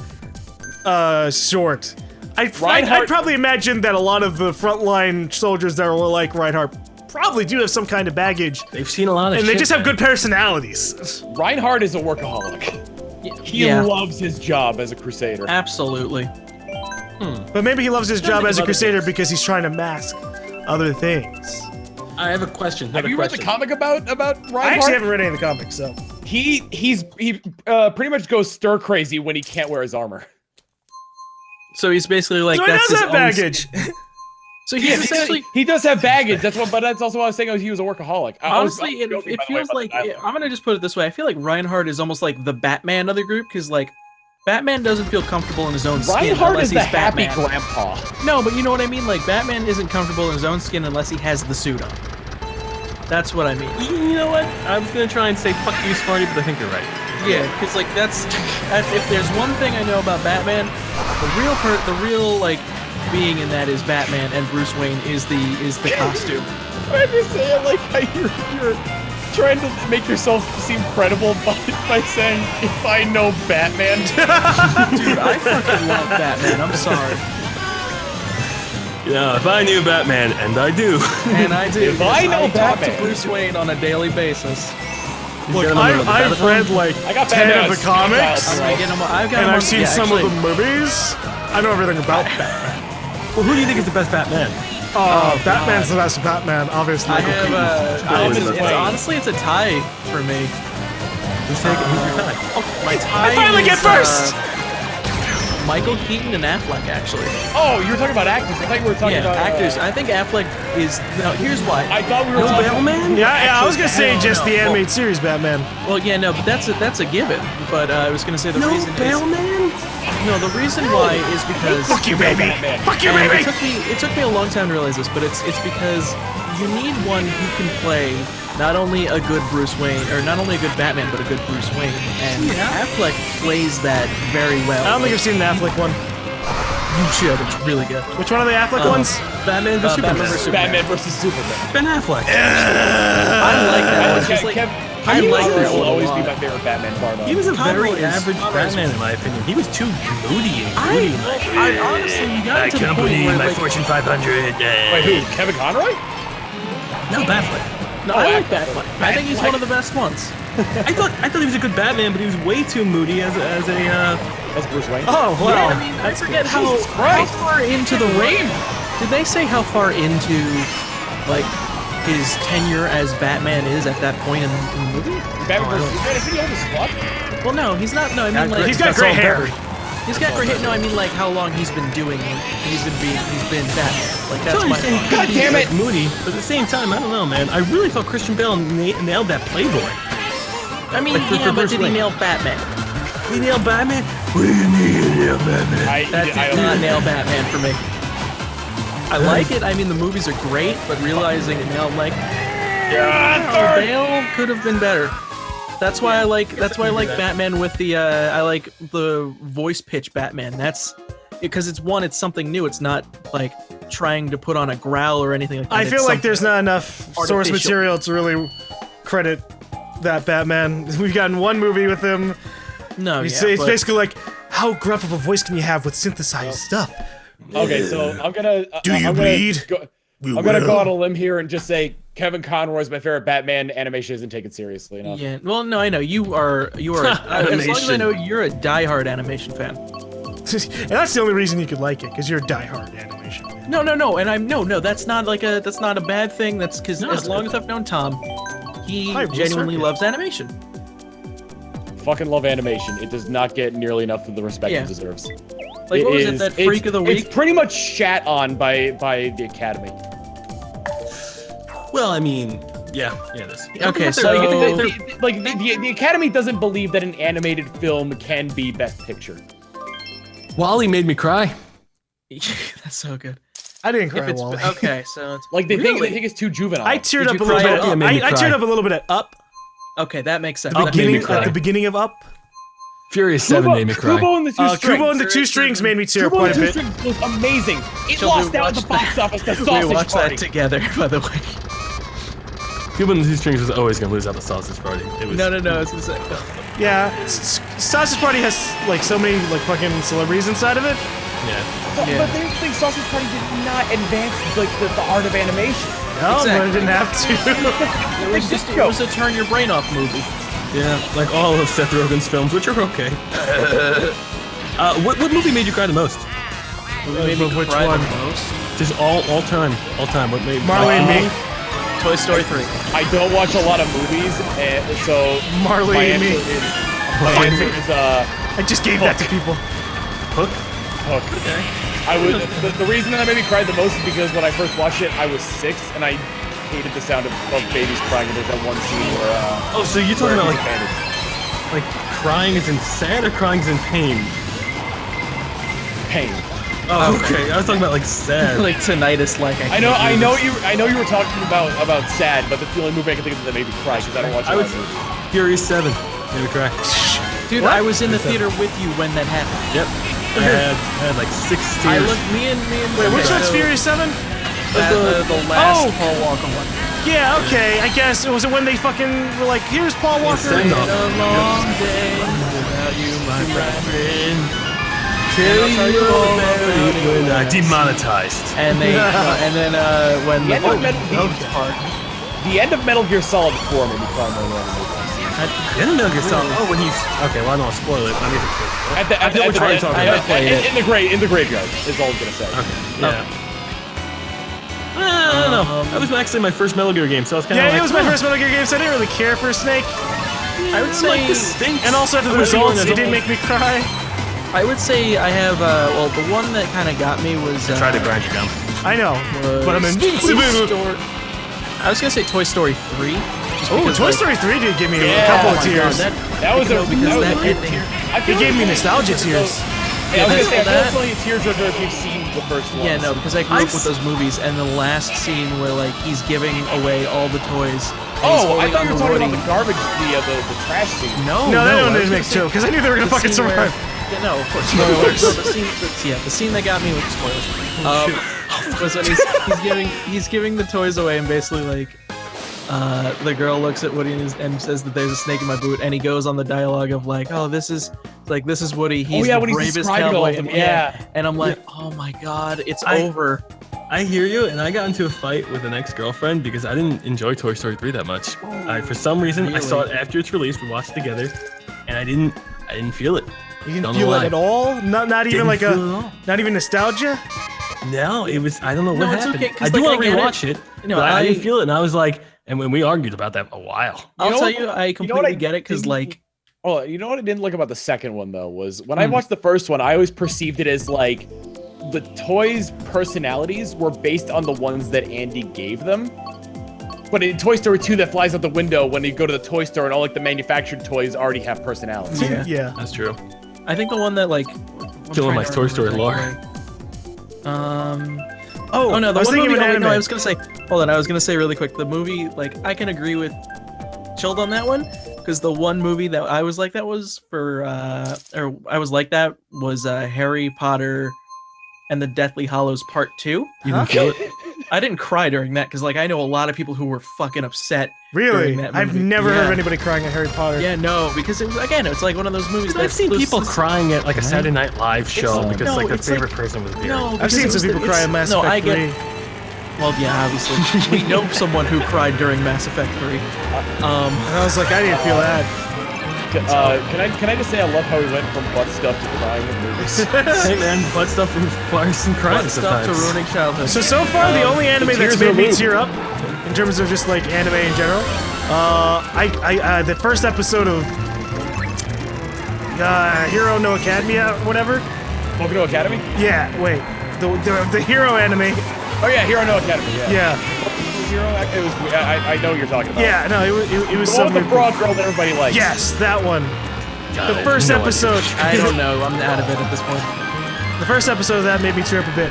short, I'd probably imagine that a lot of the frontline soldiers that were like Reinhardt probably do have some kind of baggage, They've seen a lot of and shit. they just have good personalities. Reinhardt is a workaholic. He loves his job as a crusader. Absolutely. But maybe he loves his job think as a of other crusader things. because he's trying to mask other things. I have a question. Have you read the comic about Reinhardt? I actually haven't read any of the comics, so. He pretty much goes stir crazy when he can't wear his armor. So he's basically like So he that's does his have own- baggage. So he's essentially He does have baggage. But that's also what I was saying. He was a workaholic. honestly it feels like I'm gonna just put it this way. I feel like Reinhardt is almost like the Batman of the group because like Batman doesn't feel comfortable in his own skin Reinhardt unless is the he's happy Batman. grandpa. No, but you know what I mean. Like Batman isn't comfortable in his own skin unless he has the suit on. That's what I mean. You know what? I was gonna try and say fuck you, Smarty, but I think you're right. Yeah, because like that's if there's one thing I know about Batman, the real like being in that is Batman, and Bruce Wayne is the costume. I just say it like how you're trying to make yourself seem credible by saying, if I know Batman? Dude, I fucking love Batman. I'm sorry. Yeah, if I knew Batman, and I do. And I do. If I know talk Batman. to Bruce Wayne on a daily basis. Look, I've read like I got 10 Batman of the on comics, Steam, I get him, I've got and him I've on- seen yeah, some actually, of the movies. I know everything about Batman. Well, who do you think is the best Batman? Batman's the best Batman, obviously. I have honestly, it's a tie for me. Who's your tie? My tie I finally is, get first! Michael Keaton and Affleck, actually. Oh, you were talking about actors. I thought you were talking Yeah, about actors. I think Affleck is. No, here's why. I thought we were No talking Batman? Yeah, I was gonna say no, just no. the animated series Batman. Well, yeah, no, but that's a given. But I was gonna say the No reason Batman? no, the reason why is because Fuck you, baby! Batman. Fuck you, and baby! it took me a long time to realize this, but it's because you need one who can play not only a good Bruce Wayne, or not only a good Batman, but a good Bruce Wayne. And Affleck plays that very well. I don't think I've seen the Affleck one. You should. It's really good. Which one of the Affleck ones? Batman vs Superman. Batman versus Superman. Ben Affleck. I like that one. Just like, I like that will one a always be lot. my favorite Batman part of. He was a very Conroy is- average Batman, in my opinion. He was too moody and I broody. honestly, you got to the point where like, Fortune 500. Wait, who? Kevin Conroy? No, Batman. no, I like Batman. I think he's one of the best ones. I thought he was a good Batman, but he was way too moody as a That's Bruce Wayne. Oh, well. Yeah, I mean, I forget how far into the reign. Did they say how far into, like, his tenure as Batman is at that point in the movie? Batman versus Superman. Is he old as fuck? Well, no, he's not. No, I mean, like, He's got gray hair. He's got gray hair. No, I mean, like, how long he's been doing it. He's been Batman. Like, that's totally my saying thought. God damn it! moody, but at the same time, I don't know, man. I really thought Christian Bale nailed that Playboy. I mean, Like, for yeah, but Bruce did he Wayne. nail Batman? He nailed Batman? What do you mean he nailed Batman? That did not nail Batman for me. I like it. I mean, the movies are great, but realizing it now, I'm like, Bale could have been better. That's why I like. That's why I like Batman with the. I like the voice pitch Batman. That's because it's something new. It's not like trying to put on a growl or anything like that. I It's feel like something there's not enough source artificial. material to really credit that Batman. We've gotten one movie with him. No, It's, yeah, it's but- basically like, how gruff of a voice can you have with synthesized stuff? Okay, so I'm gonna. Do you I'm bleed? I'm gonna go on a limb here and just say Kevin Conroy is my favorite Batman. Animation isn't taken seriously enough. Yeah. Well, no, I know you are. You are. As long as I Animation. know, you're a diehard animation fan. And that's the only reason you could like it, because you're a diehard animation fan. No, and I'm no. That's not like that's not a bad thing. That's because No, as it's long good. as I've known Tom, he Hi, Will genuinely Circuit. loves animation. Fucking love animation. It does not get nearly enough of the respect Yeah. it deserves. Like, what was it, that Freak of the Week? It's pretty much shat on by the Academy. Well, I mean, yeah, it is. Okay, Like, so the Academy doesn't believe that an animated film can be Best Picture. Wally made me cry. that's so good. I didn't If cry, it's Wally. okay, so it's Like they Really? think it's too juvenile. I teared Did up you a little cry bit. at all? Yeah, made me I teared cry. up a little bit at Up. okay. That makes sense. Up That made me makes cry. At the beginning of Up. Furious 7 made me cry. Kubo and the Two Strings. Kubo and the Two Strings made me tear up Kubo quite and a the Two bit. Strings was amazing. It Shall lost we out at the watch box office to we Sausage watched Party. that together, by the way. Cuba and the Two Strings was always gonna lose out the Sausage Party. It was No. It's just like, Yeah, Sausage Party has like so many like fucking celebrities inside of it. yeah. Yeah. But there's the thing, Sausage Party did not advance like the art of animation. No, but I Exactly. didn't have to. it was just it was a turn your brain off movie. Yeah, like all of Seth Rogen's films, which are okay. What movie made you cry the most? Made me Which cry the one? most. Just all time. What made Marley and me. Toy Story 3. I don't watch a lot of movies, and so Marley my and answer me. is I just gave that to people. Hook? Hook. I would. The reason that made me cry the most is because when I first watched it, I was 6 and I hated the sound of babies crying. And there's that one scene where Oh, so you're talking about he's abandoned. like crying is in sad or crying is in pain? Pain. Oh, okay. I was talking about like sad. Like tinnitus, like I know you were talking about sad, but that's the only movie I can think of that made me cry because I don't watch a I lot was of movies. Furious 7 made me cry. Dude, I was in the theater with you when that happened. Yep. I had like 6 tears. I looked me and Wait, which one's Furious 7? the last Paul Walker one. Yeah, okay, I guess it was when they fucking were like, here's Paul Walker. Send off. A long day without you, my friend. Tell you all about it when I demonetized. And they, and then when The the end of Metal Gear Solid 4 made me cry more than Then Metal Gear Solid. Oh, when he's okay. Well, I don't want to spoil it. I mean, in the graveyard is all I'm gonna say. yeah. I don't know. That was actually my first Metal Gear game, so I was kind of Yeah, like, it was my first Metal Gear game, so I didn't really care for Snake. I would say, like, this stinks. And also after the results, it didn't make me cry. I would say I have, well, the one that kind of got me was. Try to grind your gum. I know, but I'm Toy invincible. Story- I was gonna say Toy Story 3. Oh, Toy Story 3 did give me a couple of tears. That was a ending. It gave me nostalgia tears. Yeah, I was gonna say, I feel that- it's only a tearjerker if you've seen the first one. Yeah, no, because I grew up with those movies, and the last scene where like he's giving away all the toys. Oh, I thought you were talking about the garbage, the trash scene. No, No, that I one was didn't make gonna say two, because I knew they were gonna the fucking scene where- survive. Yeah, no, of course. Spoilers. No, the scene that got me with the spoilers was when he's giving the toys away, and basically like the girl looks at Woody and says that there's a snake in my boot, and he goes on the dialogue of like, oh, this is Woody. He's the when he's bravest describing all cowboy. of them, yeah. And I'm like, oh my god, it's over. I hear you, and I got into a fight with an ex-girlfriend because I didn't enjoy Toy Story 3 that much. For some reason, I saw it after its release. We watched it together, and I didn't feel it. You didn't feel it at all? Not even like not even nostalgia? No, it was. I don't know what No, it's happened. okay, 'cause, I do like, want to I get rewatch it. No, but I didn't feel it, and I was like, and when we argued about that a while. I'll know tell what- you, I you know completely what I get it because like. Oh, you know what I didn't like about the second one though was when I watched the first one, I always perceived it as like the toys' personalities were based on the ones that Andy gave them. But in Toy Story 2, that flies out the window when you go to the toy store and all like the manufactured toys already have personality. Yeah. That's true. I think the one that like Killing my Toy Story lore. Oh no, the I was one thinking movie. of an Oh, wait, no, anime. I was gonna say. Hold on, I was gonna say really quick. The movie, like, I can agree with Chilled on that one because the one movie that I was like that was for, or I was like that was Harry Potter and the Deathly Hallows Part 2. You didn't feel it? I didn't cry during that because like I know a lot of people who were fucking upset. Really? during that I've movie. never heard of Yeah. anybody crying at Harry Potter. Yeah, no, because it was again, it's like one of those movies. I've seen people crying at like a Saturday Night Live show It's- because no, like their it's like- favorite person was there. No, I've because seen it some was people cry at Mass no, Effect I get. 3. Well, yeah, obviously. We know someone who cried during Mass Effect 3. And I was like, I didn't feel that. Can I just say I love how we went from butt stuff to crying in movies. Hey man, butt stuff requires some crying Butt stuff sometimes. to ruining childhood. So far, the only anime the that's tears made are me lube. tear up, in terms of just like anime in general, the first episode of Hero No Academia or whatever. Boku no Academy? Yeah, wait, the Hero anime. Oh yeah, Hero No Academy. Yeah. Yeah, Hero. It was. I know what you're talking about. yeah, no, it was The one some with the broad girl that everybody likes. Yes, that one. God, The first no idea. episode. I don't know. I'm out of it at this point. The first episode of that made me tear up a bit.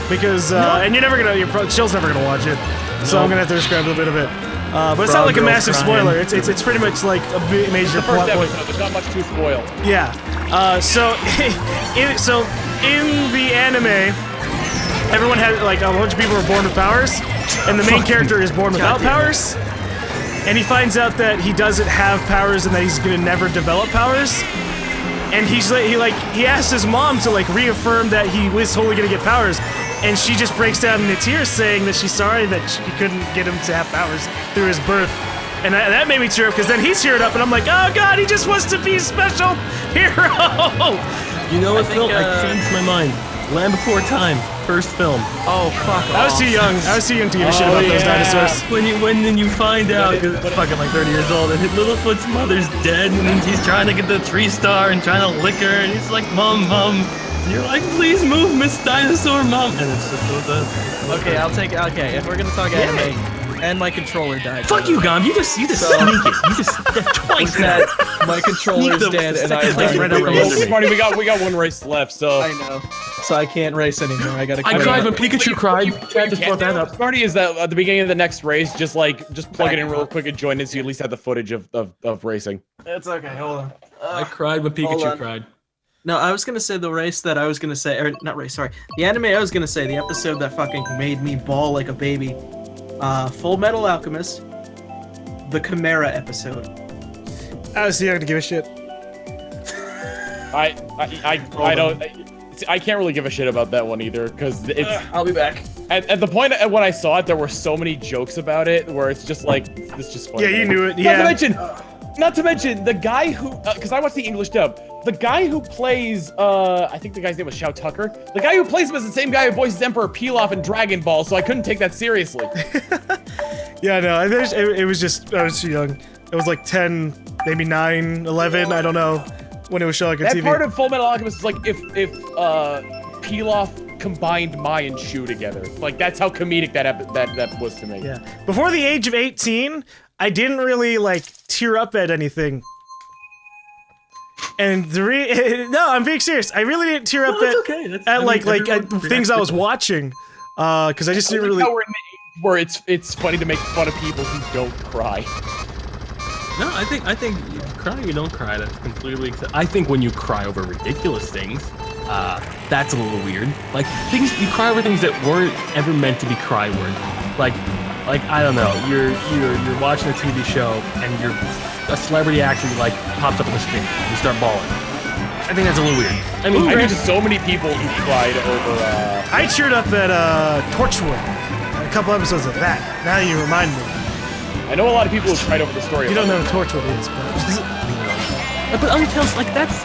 Because, and you're never gonna, Chill's never gonna watch it. So I'm gonna have to describe a bit of it. But it's not Broad like a girls massive crying. spoiler. It's pretty much like a major The first plot point. episode. There's not much to spoil. Yeah. So in the anime, everyone had like a bunch of people are born with powers, and the main character is born without powers. And he finds out that he doesn't have powers and that he's gonna never develop powers. And he asks his mom to like reaffirm that he was totally gonna get powers. And she just breaks down into tears saying that she's sorry that she couldn't get him to have powers through his birth. And that made me tear up because then he's teared up and I'm like, oh god, he just wants to be a special hero! You know what, think, Phil? I changed my mind. Land Before Time, first film. Oh, fuck I was too young. I was too young to give a shit about those dinosaurs. When you find out, it's fucking like 30 years old, and Littlefoot's mother's dead, and then he's trying to get the 3-star and trying to lick her, and he's like, Mom. And you're like, please move, Miss Dinosaur, Mom. And it's just so good. Okay, I'll take. Okay, if we're gonna talk anime, and my controller died. Fuck you, GaLm. You just sneak it. You just twice now. That my controller's Sneak the dead, and second place I right ran up a from race. under me. Marty, we got one race left, so. I know. So I can't race anymore. I gotta. I cried when Pikachu cried. Chad just brought that up. Marty is that at the beginning of the next race, just plug it in real quick and join in so you at least have the footage of racing. It's okay. Hold on. I cried when Hold Pikachu on. cried. No, I was gonna say the race that I was gonna say, or not race. Sorry, the anime I was gonna say, the episode that fucking made me bawl like a baby. Full Metal Alchemist, the Chimera episode. Honestly, I don't give a shit. I don't. I can't really give a shit about that one either, because it's. I'll be back. At the point when I saw it, there were so many jokes about it, where it's just like, it's just funny. Yeah, you knew it. Yeah. Not to mention the guy who, because I watched the English dub. The guy who plays, I think the guy's name was Shao Tucker. The guy who plays him is the same guy who voices Emperor Pilaf in Dragon Ball, so I couldn't take that seriously. Yeah, no, it was just, I was too young. It was like 10, maybe 9, 11, I don't know, when it was showing on TV. That part of Full Metal Alchemist is like if Pilaf combined Mai and Shu together. Like, that's how comedic that was to me. Yeah. Before the age of 18, I didn't really, like, tear up at anything. And no, I'm being serious. I really didn't tear up at things I was watching. Because I just didn't really. We're in the age where it's funny to make fun of people who don't cry. No, I think you cry or you don't cry. That's completely. I think when you cry over ridiculous things, that's a little weird. Like things you cry over things that weren't ever meant to be cry-worthy. Like I don't know. You're watching a TV show and a celebrity actor like pops up on the screen and you start bawling. I think that's a little weird. I mean, I knew so many people who cried over. I cheered up at Torchwood. A couple episodes of that. Now you remind me. I know a lot of people who cried over the story. You don't know what Torchwood is, but Untitled, like that's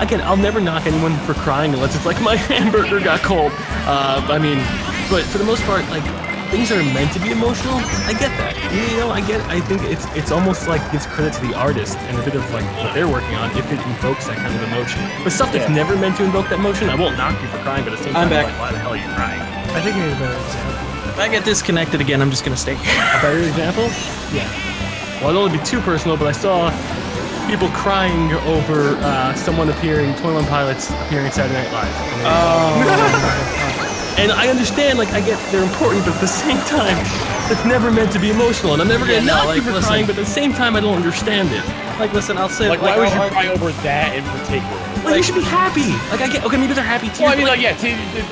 again, I'll never knock anyone for crying unless it's like my hamburger got cold. I mean, but for the most part, like things that are meant to be emotional, I get that. You know, I think it's almost like gives credit to the artist and a bit of like what they're working on if it invokes that kind of emotion. But stuff that's never meant to invoke that emotion, I won't knock you for crying, but at the same time, I'm like, why the hell are you crying? I think you need a better example. If I get disconnected again, I'm just gonna stay here. A better example? Yeah. Well, it'll only be too personal, but I saw people crying over someone appearing, 21 Pilots appearing at Saturday Night Live. And I understand, like, I get they're important, but at the same time, it's never meant to be emotional, and I'm never gonna knock you for crying, but at the same time, I don't understand it. Like, listen, I'll say, like why would you cry over that in particular? Like, you should be happy. Like, I get, okay, maybe they're happy too. Well, I mean, like, yeah,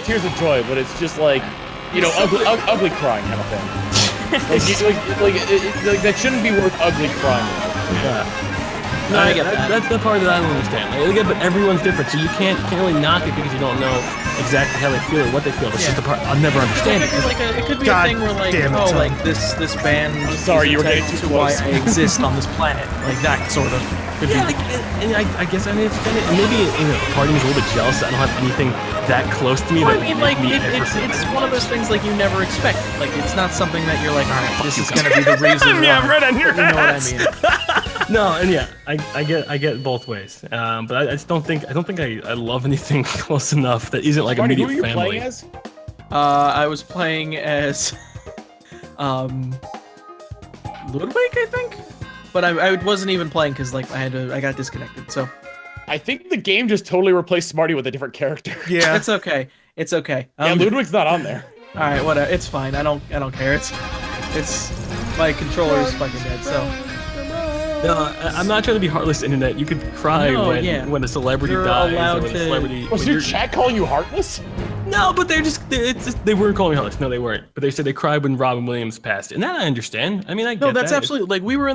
tears of joy, but it's just like, you know, ugly crying kind of thing. like that shouldn't be worth ugly crying. Yeah. No, I get that. That's the part that I don't understand. Like, again, but everyone's different, so you can't really knock it because you don't know exactly how they feel or what they feel. It's just the part I'll never understand. It could be a thing where like, like this band. I'm sorry, you were getting too close. Why I exist on this planet, like that sort of. Yeah, like, and I guess I understand it. And maybe part of me is a little bit jealous that I don't have anything that close to me. Well, I mean, like it's one of those things like you never expect. Like it's not something that you're like, all right, this is gonna be the reason. Yeah, right on your ass. You know what I mean? No, and yeah, I get both ways. But I just don't think I love anything close enough that isn't like Marty, immediate who are you family. playing as? I was playing as Ludwig, I think. But I wasn't even playing because like I got disconnected. So I think the game just totally replaced Smarty with a different character. Yeah, it's okay. It's okay. Yeah, Ludwig's not on there. All right, whatever. It's fine. I don't care. It's my controller is fucking dead. So. No, I'm not trying to be heartless, internet. You could cry when a celebrity dies. Or when a celebrity. Was your chat calling you heartless? No, but they weren't calling me heartless. No, they weren't. But they said they cried when Robin Williams passed, and that I understand. I mean, I get No, that's that. absolutely like we were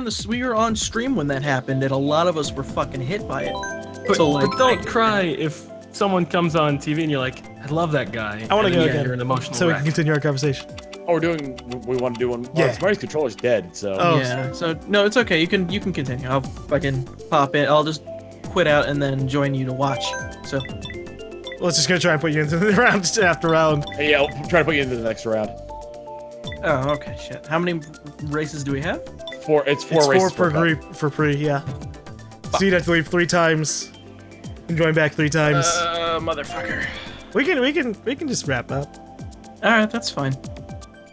on stream when that happened, and a lot of us were fucking hit by it. But don't cry if someone comes on TV and you're like, I love that guy. I want to go again. You're an emotional so we wreck. can continue our conversation. Oh, we want to do one. Yeah. Smarty's controller's dead, so. Oh. Yeah. So no, it's okay. You can continue. I'll fucking pop in. I'll just quit out and then join you to watch. So. Well, it's just gonna try and put you into the round after round. Yeah, I'll try to put you into the next round. Oh, okay, shit. How many races do we have? It's four races for pre, yeah. So you'd have to leave 3 times and join back 3 times. Motherfucker. We can just wrap up. All right, that's fine.